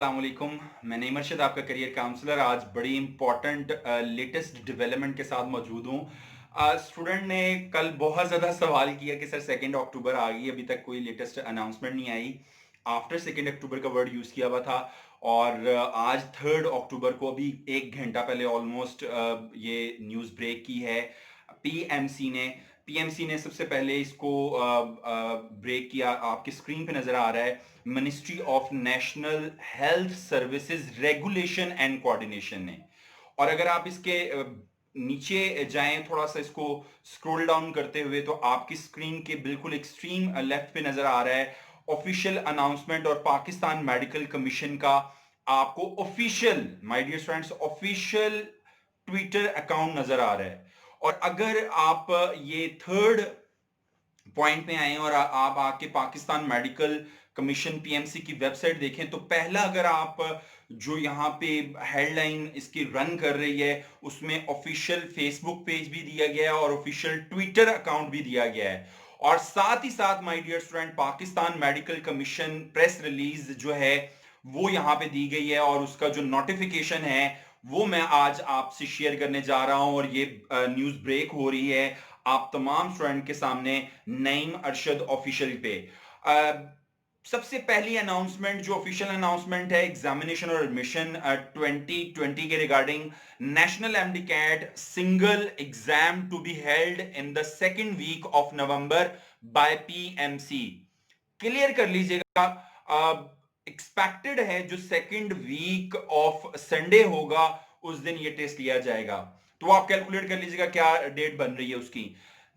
अस्सलामुअलैकुम। मैं नईम अरशद, आपका करियर काउंसलर। आज बड़ी इंपॉर्टेंट लेटेस्ट डेवलपमेंट के साथ मौजूद हूँ। स्टूडेंट ने कल बहुत ज़्यादा सवाल किया कि सर 2 अक्टूबर आ गई, अभी तक कोई लेटेस्ट अनाउंसमेंट नहीं आई। आफ्टर 2 अक्टूबर का वर्ड यूज़ किया हुआ था और आज 3 अक्टूबर को अभी 1 घंटा पहले ऑलमोस्ट ये न्यूज़ ब्रेक की है पीएमसी ने। पीएमसी ने सबसे पहले इसको ब्रेक किया, आपकी स्क्रीन पे नज़र आ रहा है। Ministry of national health services regulation and coordination ने। और अगर आप इसके नीचे जाएं, थोड़ा सा इसको स्क्रॉल डाउन करते हुए, तो आपकी स्क्रीन के बिल्कुल एक्सट्रीम लेफ्ट पे नजर आ रहा है ऑफिशियल अनाउंसमेंट और पाकिस्तान मेडिकल कमीशन का आपको official, my dear students, official Twitter account नजर आ रहा है। और अगर आप ये थर्ड पॉइंट पे आए और आप आके पाकिस्तान मेडिकल कमीशन पीएमसी की वेबसाइट देखें, तो पहला अगर आप जो यहाँ पे हेडलाइन इसकी रन कर रही है, उसमें ऑफिशियल फेसबुक पेज भी दिया गया है और ऑफिशियल ट्विटर अकाउंट भी दिया गया है। और साथ ही साथ my dear student, Pakistan medical commission press release जो है वो यहाँ पे दी गई है और उसका जो नोटिफिकेशन है वो मैं आज आपसे शेयर करने जा रहा हूं। और ये न्यूज ब्रेक हो रही है आप तमाम स्टूडेंट के सामने नईम अरशद ऑफिशियल पे। अ, सबसे पहली अनाउंसमेंट, जो ऑफिशियल अनाउंसमेंट है एग्जामिनेशन और एडमिशन 2020 के regarding, national MD CAT single exam to be held in the second week of November by PMC. Clear कर लीजिएगा, एक्सपेक्टेड है जो सेकेंड वीक ऑफ संडे होगा उस दिन ये टेस्ट लिया जाएगा। तो आप कैलकुलेट कर लीजिएगा क्या डेट बन रही है उसकी।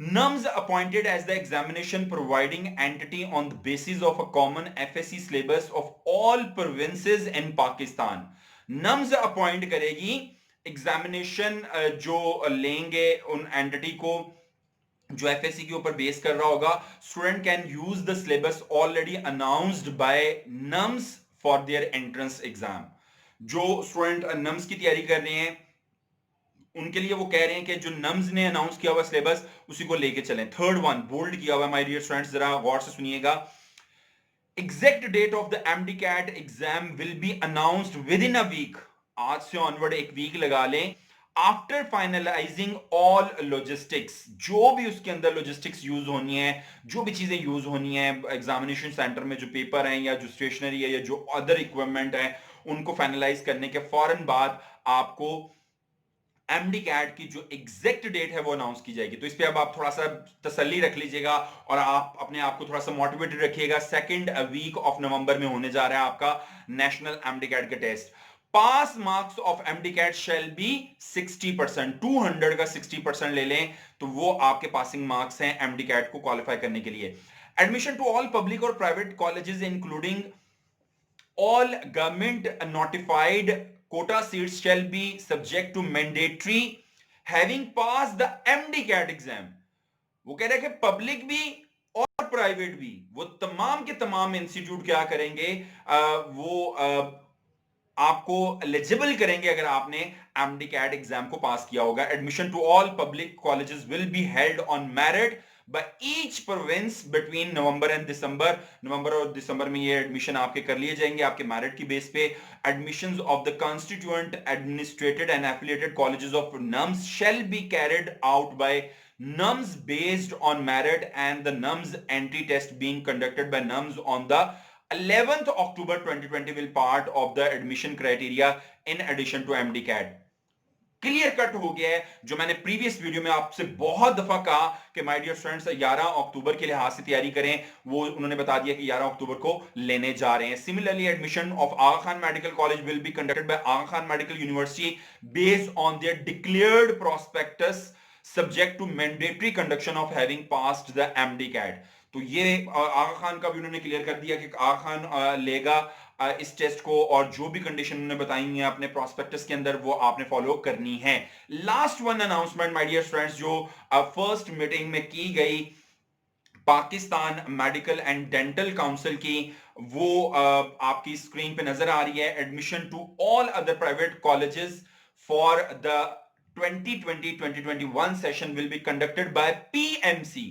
NUMS appointed as the examination providing entity on the basis of a common FSC syllabus of all provinces in Pakistan. NUMS appoint करेगी एग्जामिनेशन जो लेंगे उन एंटिटी को जो एफएससी के ऊपर बेस कर रहा होगा। Student can use the syllabus already announced by nums for their entrance exam. जो स्टूडेंट नम्स की तैयारी कर रहे हैं उनके लिए वो कह रहे हैं कि जो नम्स ने अनाउंस किया हुआ सिलेबस उसी को लेके चलें। थर्ड वन बोल्ड किया हुआ माय डियर स्टूडेंट्स, जरा गौर से सुनिएगा। Exact date of the MD CAT exam will be announced within a week. आज से ऑनवर्ड एक वीक लगा लें। आफ्टर फाइनलाइजिंग ऑल लॉजिस्टिक्स, जो भी उसके अंदर लॉजिस्टिक्स यूज होनी है, जो भी चीजें यूज होनी है एग्जामिनेशन सेंटर में, जो पेपर हैं या जो स्टेशनरी है या जो अदर इक्विपमेंट है, उनको फाइनलाइज करने के फौरन बाद आपको एमडी कैट की जो एग्जैक्ट डेट है वो अनाउंस की जाएगी। तो इस पे अब आप थोड़ा सा तसल्ली रख लीजिएगा और आप अपने आप को थोड़ा सा मोटिवेटेड रखिएगा। सेकंड वीक ऑफ नवंबर में होने जा रहा है आपका नेशनल एमडी कैट का test. Pass marks of MD CAT shall be 60%। 200 का 60% ले लें तो वो आपके पासिंग मार्क्स हैं एमडी कैट को क्वालिफाई करने के लिए। एडमिशन टू ऑल पब्लिक और private colleges including all government notified quota seats shall be subject to mandatory having passed the MD-CAT exam। वो कह रहे हैं कि पब्लिक भी और प्राइवेट भी, वो तमाम के तमाम इंस्टीट्यूट क्या करेंगे, आपको एलिजिबल करेंगे अगर आपने एमडी कैट एग्जाम को पास किया होगा। Admission to all public colleges will be held on merit by each province between November and December. नवंबर और दिसंबर में ये एडमिशन आपके कर लिए जाएंगे आपके मेरिट की बेस पे। Admissions of the constituent administrated and affiliated colleges of nums shall be carried out by NUMS based on merit and the NUMS entry test being conducted by NUMS on the 11th October 2020 will part of the admission criteria in addition to MD-CAT। Clear cut हो गया है जो मैंने previous video में आपसे बहुत दफा कहा कि माय डियर स्टूडेंट्स 11 अक्टूबर के लिहाज से तैयारी करें, वो उन्होंने बता दिया कि 11 अक्टूबर को लेने जा रहे हैं। Similarly admission of Aga Khan medical college will be conducted by Aga Khan medical university based on their declared prospectus subject to mandatory conduction of having passed the MD CAT. तो ये आगा खान का भी उन्होंने क्लियर कर दिया कि आगा खान लेगा इस टेस्ट को और जो भी कंडीशन उन्होंने बताई है अपने प्रोस्पेक्टस के अंदर वो आपने फॉलो करनी है। Last one announcement my dear students जो फर्स्ट मीटिंग में की गई Pakistan medical and dental council की, वो आपकी स्क्रीन पे नजर आ रही है। Admission to all other private colleges for the 2020-2021 session will be conducted by PMC.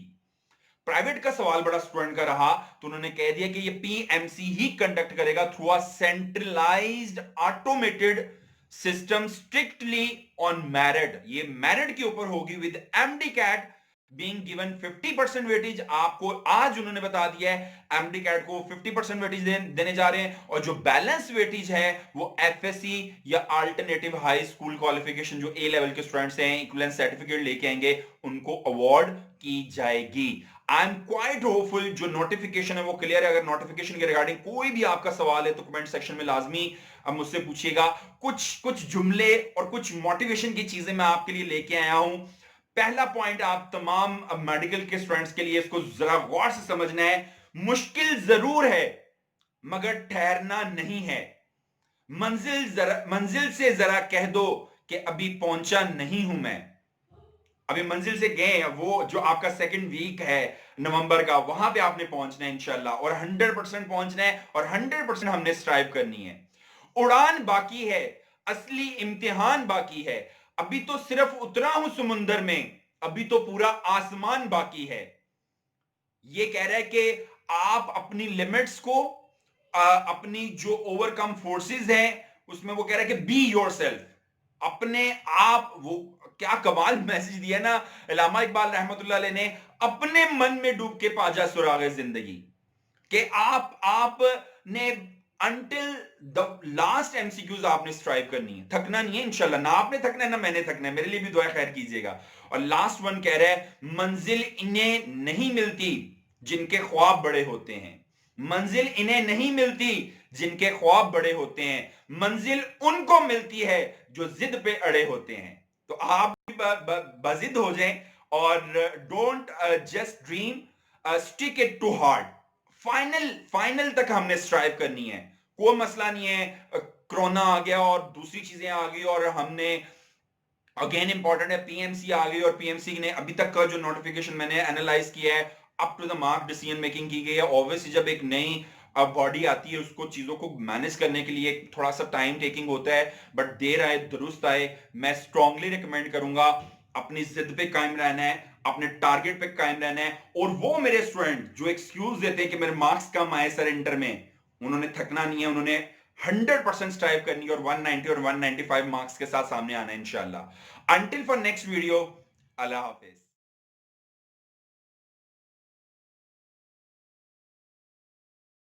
Private का सवाल बड़ा स्टूडेंट का रहा, तो उन्होंने कह दिया कि ये पीएमसी ही कंडक्ट करेगा through a centralised automated system strictly on merit. ये मेरिट के ऊपर होगी with MD CAT being given 50% weightage. आपको आज उन्होंने बता दिया है एमडी कैट को 50% वेटेज देने जा रहे हैं, और जो बैलेंस वेटेज है वो एफएससी या अल्टरनेटिव हाई स्कूल क्वालिफिकेशन जो ए लेवल के स्टूडेंट्स हैं इक्विवेलेंट सर्टिफिकेट लेके आएंगे उनको अवार्ड की जाएगी। I am quite hopeful. जो नोटिफिकेशन है वो क्लियर है। अगर नोटिफिकेशन के रिगार्डिंग कोई भी आपका सवाल है तो कमेंट सेक्शन में लाजमी अब मुझसे पूछिएगा। कुछ कुछ जुमले और कुछ मोटिवेशन की चीजें मैं आपके लिए लेके आया हूं। पहला पॉइंट आप तमाम मेडिकल के स्टूडेंट्स के लिए इसको जरा गौर से समझना है। मुश्किल जरूर है मगर ठहरना नहीं है। मंजिल से जरा कह दो कि अभी पहुंचा नहीं हूं मैं। अभी मंजिल से गए, वो जो आपका सेकंड वीक है नवंबर का, वहां पे आपने पहुंचना है इंशाल्लाह, और 100% पहुंचना है, और 100% हमने स्ट्राइव करनी है। उड़ान बाकी है, असली इम्तिहान बाकी है। अभी तो सिर्फ उतरा हूं समुंदर में, अभी तो पूरा आसमान बाकी है। ये कह रहा है कि आप अपनी लिमिट्स को, अपनी जो ओवरकम फोर्सेस हैं उसमें वो कह रहा है कि बी योरसेल्फ, अपने आप। वो क्या कमाल मैसेज दिया ना अल्लामा इकबाल रहमतुल्लाह अलैह ने, अपने मन में डूब के पाजा सुरागे जिंदगी, कि आपने अंटिल द लास्ट एमसीक्यूज आपने स्ट्राइव करनी है, थकना नहीं है इंशाल्लाह। ना आपने थकना है ना मैंने थकना है, मेरे लिए भी दुआ खैर कीजिएगा। और लास्ट वन कह रहा है मंजिल इन्हें नहीं मिलती जिनके ख्वाब बड़े होते हैं। मंजिल इन्हें नहीं मिलती जिनके ख्वाब बड़े होते हैं, मंजिल उनको मिलती है जो जिद पे अड़े होते हैं। तो आप भी बजिद हो जाएं, और don't just dream, stick it to heart. Final तक हमने स्ट्राइव करनी है। कोई मसला नहीं है कोरोना आ गया और दूसरी चीजें आ गई और हमने अगेन इंपॉर्टेंट है पीएमसी आ गई, और पीएमसी ने अभी तक का जो नोटिफिकेशन मैंने एनालाइज किया है up to the mark decision making की गई है। ऑब्वियसली जब एक नई बॉडी आती है उसको चीजों को मैनेज करने के लिए थोड़ा सा टाइम टेकिंग होता है, बट देर आए दुरुस्त आए। मैं स्ट्रांगली रिकमेंड करूंगा अपनी जिद पे कायम रहना है, अपने टारगेट पे कायम रहना है। और वो मेरे स्टूडेंट जो एक्सक्यूज देते हैं कि मेरे मार्क्स कम आए सर इंटर में, उन्होंने थकना नहीं है, उन्होंने 100% स्ट्राइव करनी है और 190 और 195 मार्क्स के साथ सामने आना है इंशाल्लाह। Until for next video, Allah Hafiz.